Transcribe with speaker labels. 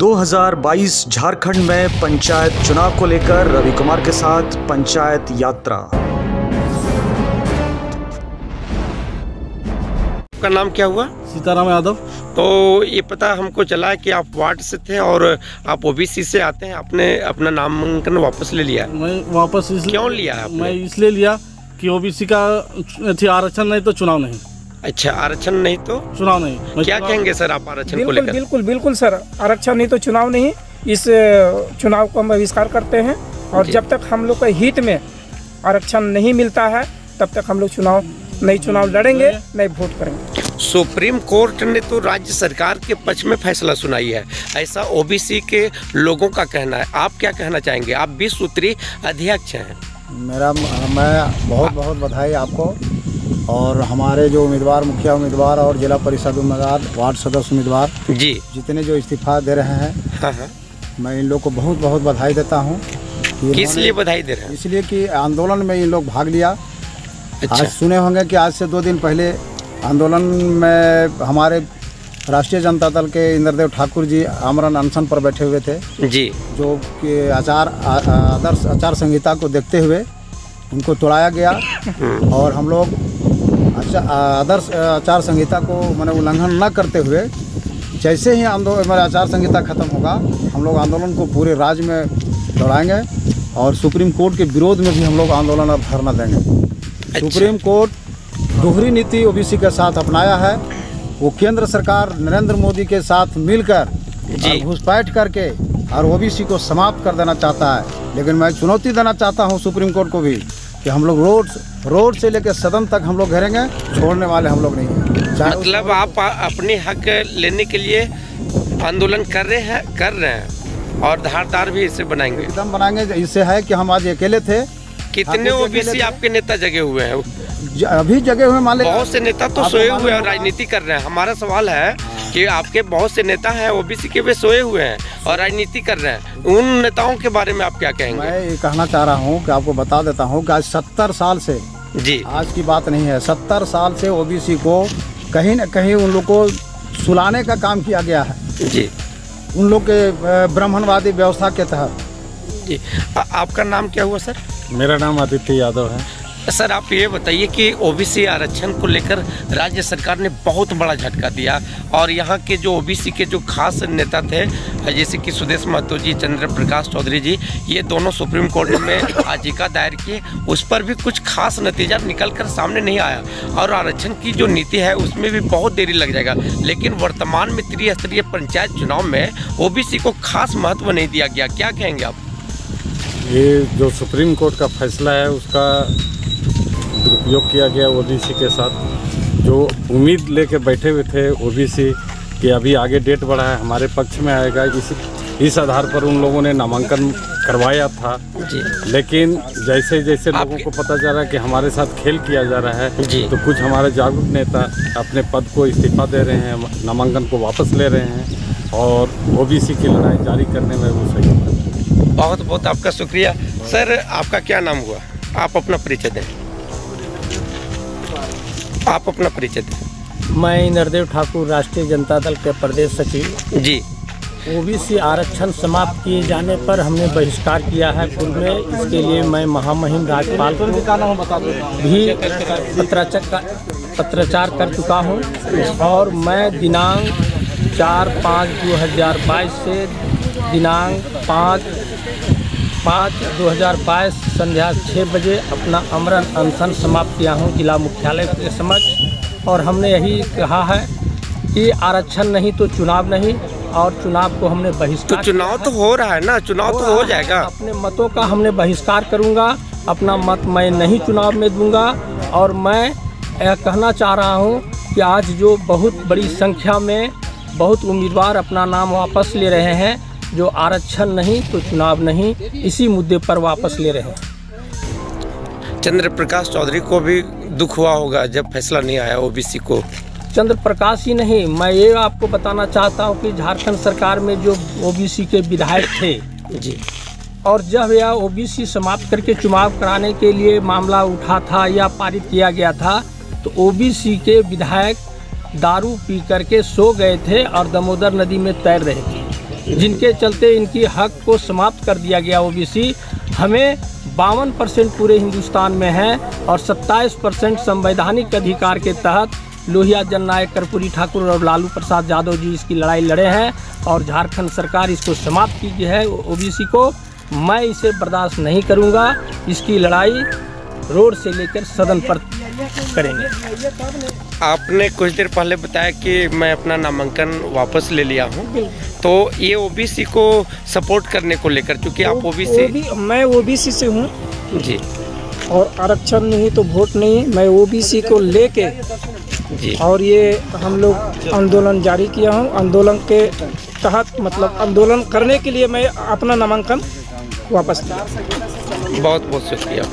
Speaker 1: 2022 झारखंड में पंचायत चुनाव को लेकर रवि कुमार के साथ पंचायत यात्रा।
Speaker 2: आपका नाम क्या हुआ?
Speaker 3: सीताराम यादव।
Speaker 2: तो ये पता हमको चला है कि आप वार्ड से थे और आप ओबीसी से आते हैं। आपने अपना नामांकन वापस ले लिया?
Speaker 3: मैं वापस
Speaker 2: क्यों लिया आपने?
Speaker 3: मैं इसलिए लिया कि ओबीसी का आरक्षण नहीं तो चुनाव नहीं।
Speaker 2: अच्छा, आरक्षण नहीं तो चुनाव नहीं। क्या कहेंगे सर आप आरक्षण को लेकर?
Speaker 4: बिल्कुल सर, आरक्षण नहीं तो चुनाव नहीं। इस चुनाव को हम बहिष्कार करते हैं और जब तक हम लोग के हित में आरक्षण नहीं मिलता है तब तक हम लोग चुनाव लड़ेंगे, नहीं वोट करेंगे।
Speaker 2: सुप्रीम कोर्ट ने तो राज्य सरकार के पक्ष में फैसला सुनाई है, ऐसा ओबीसी के लोगों का कहना है। आप क्या कहना चाहेंगे? आप 20 सूत्री अध्यक्ष हैं।
Speaker 5: मैं बहुत बधाई आपको और हमारे जो उम्मीदवार, मुखिया उम्मीदवार और जिला परिषद उम्मीदवार, वार्ड सदस्य उम्मीदवार
Speaker 2: जी
Speaker 5: जितने जो इस्तीफा दे रहे हैं,
Speaker 2: हाँ।
Speaker 5: मैं इन लोग को बहुत बधाई देता हूँ।
Speaker 2: किस लिए बधाई दे रहे हैं?
Speaker 5: इसलिए कि आंदोलन में इन लोग भाग लिया।
Speaker 2: अच्छा।
Speaker 5: आज सुने होंगे कि आज से 2 दिन पहले आंदोलन में हमारे राष्ट्रीय जनता दल के इंद्रदेव ठाकुर जी आमरण अनशन पर बैठे हुए थे
Speaker 2: जी,
Speaker 5: जो कि आदर्श आचार संहिता को देखते हुए उनको तोड़ाया गया और हम लोग आदर्श आचार संहिता को उल्लंघन न करते हुए जैसे ही आचार संहिता खत्म होगा हम लोग आंदोलन को पूरे राज्य में दौड़ाएंगे और सुप्रीम कोर्ट के विरोध में भी हम लोग आंदोलन और धरना देंगे।
Speaker 2: अच्छा।
Speaker 5: सुप्रीम कोर्ट दोहरी नीति ओबीसी के साथ अपनाया है। वो केंद्र सरकार नरेंद्र मोदी के साथ मिलकर घुसपैठ करके और ओबीसी को समाप्त कर देना चाहता है। लेकिन मैं चुनौती देना चाहता हूं सुप्रीम कोर्ट को भी कि हम लोग रोड से लेकर सदन तक हम लोग घेरेंगे, छोड़ने वाले हम लोग नहीं हैं।
Speaker 2: मतलब आप अपने हक लेने के लिए आंदोलन कर रहे हैं और धारदार भी इसे बनाएंगे?
Speaker 5: एकदम बनाएंगे। इससे है कि हम आज अकेले थे।
Speaker 2: कितने ओबीसी आपके नेता जगे हुए हैं?
Speaker 5: अभी जगे हुए मान लीजिए
Speaker 2: बहुत से नेता तो सोए हुए हैं और राजनीति कर रहे हैं। हमारा सवाल है कि आपके बहुत से नेता हैं ओबीसी के, वे सोए हुए हैं और राजनीति कर रहे हैं। उन नेताओं के बारे में आप क्या कहेंगे?
Speaker 5: मैं ये कहना चाह रहा हूँ कि आपको बता देता हूँ कि आज 70 साल से
Speaker 2: जी, आज
Speaker 5: की बात नहीं है, 70 साल से ओबीसी को कहीं न कहीं उन लोग को सुलाने का काम किया गया है
Speaker 2: जी,
Speaker 5: उन लोग के ब्राह्मणवादी व्यवस्था के तहत
Speaker 2: जी। आपका नाम क्या हुआ सर?
Speaker 3: मेरा नाम आदित्य यादव है।
Speaker 2: सर आप ये बताइए कि ओबीसी आरक्षण को लेकर राज्य सरकार ने बहुत बड़ा झटका दिया और यहाँ के जो ओबीसी के जो खास नेता थे जैसे कि सुदेश महतो जी, चंद्र प्रकाश चौधरी जी, ये दोनों सुप्रीम कोर्ट में याचिका दायर किए। उस पर भी कुछ खास नतीजा निकल कर सामने नहीं आया और आरक्षण की जो नीति है उसमें भी बहुत देरी लग जाएगा। लेकिन वर्तमान में त्रिस्तरीय पंचायत चुनाव में ओबीसी को खास महत्व नहीं दिया गया। क्या कहेंगे आप?
Speaker 3: ये जो सुप्रीम कोर्ट का फैसला है उसका दुरुपयोग किया गया ओबीसी के साथ। जो उम्मीद लेके बैठे हुए थे ओबीसी कि अभी आगे डेट बढ़ा है, हमारे पक्ष में आएगा, इस आधार पर उन लोगों ने नामांकन करवाया था
Speaker 2: जी।
Speaker 3: लेकिन जैसे जैसे लोगों को पता चल रहा है कि हमारे साथ खेल किया जा रहा है
Speaker 2: जी, तो
Speaker 3: कुछ हमारे जागरूक नेता अपने पद को इस्तीफा दे रहे हैं, नामांकन को वापस ले रहे हैं और ओबीसी की लड़ाई जारी करने में वो सहयोग कर रहे हैं।
Speaker 2: बहुत आपका शुक्रिया। सर आपका क्या नाम हुआ? आप अपना परिचय दें। आप अपना परिचय दें।
Speaker 6: मैं इंद्रदेव ठाकुर, राष्ट्रीय जनता दल के प्रदेश सचिव
Speaker 2: जी।
Speaker 6: ओबीसी आरक्षण समाप्त किए जाने पर हमने बहिष्कार किया है पूर्व में। इसके लिए मैं महामहिम राज्यपाल को भी पत्राचार कर चुका हूं और मैं दिनांक 4/5/2022 से दिनांक 5/5/2022 संध्या 6 बजे अपना आमरण अनशन समाप्त किया हूं जिला मुख्यालय के समक्ष। और हमने यही कहा है कि आरक्षण नहीं तो चुनाव नहीं और चुनाव को हमने बहिष्कार।
Speaker 2: तो चुनाव तो हो रहा है ना, चुनाव तो हो जाएगा।
Speaker 6: अपने मतों का हमने बहिष्कार करूंगा, अपना मत मैं नहीं चुनाव में दूंगा। और मैं यह कहना चाह रहा हूं कि आज जो बहुत बड़ी संख्या में बहुत उम्मीदवार अपना नाम वापस ले रहे हैं, जो आरक्षण नहीं तो चुनाव नहीं, इसी मुद्दे पर वापस ले रहे हैं।
Speaker 2: चंद्र प्रकाश चौधरी को भी दुख हुआ होगा जब फैसला नहीं आया ओबीसी को।
Speaker 6: चंद्र प्रकाश ही नहीं, मैं ये आपको बताना चाहता हूँ कि झारखंड सरकार में जो ओबीसी के विधायक थे
Speaker 2: जी,
Speaker 6: और जब यह ओबीसी समाप्त करके चुनाव कराने के लिए मामला उठा था या पारित किया गया था, तो ओबीसी के विधायक दारू पी करके सो गए थे और दामोदर नदी में तैर रहे थे। जिनके चलते इनकी हक को समाप्त कर दिया गया ओबीसी। हमें 52% पूरे हिंदुस्तान में है और 27% संवैधानिक अधिकार के तहत लोहिया जननायक कर्पूरी ठाकुर और लालू प्रसाद यादव जी इसकी लड़ाई लड़े हैं और झारखंड सरकार इसको समाप्त की है ओबीसी को। मैं इसे बर्दाश्त नहीं करूंगा। इसकी लड़ाई रोड से लेकर सदन पर करेंगे।
Speaker 2: आपने कुछ देर पहले बताया कि मैं अपना नामांकन वापस ले लिया हूं, तो ये ओबीसी को सपोर्ट करने को लेकर, क्योंकि आप ओबीसी,
Speaker 4: मैं ओबीसी से हूं
Speaker 2: जी,
Speaker 4: और आरक्षण नहीं तो वोट नहीं। मैं ओबीसी को लेके
Speaker 2: जी,
Speaker 4: और ये हम लोग आंदोलन जारी किया हूं। आंदोलन के तहत मतलब आंदोलन करने के लिए मैं अपना नामांकन वापस लिया।
Speaker 2: बहुत बहुत शुक्रिया।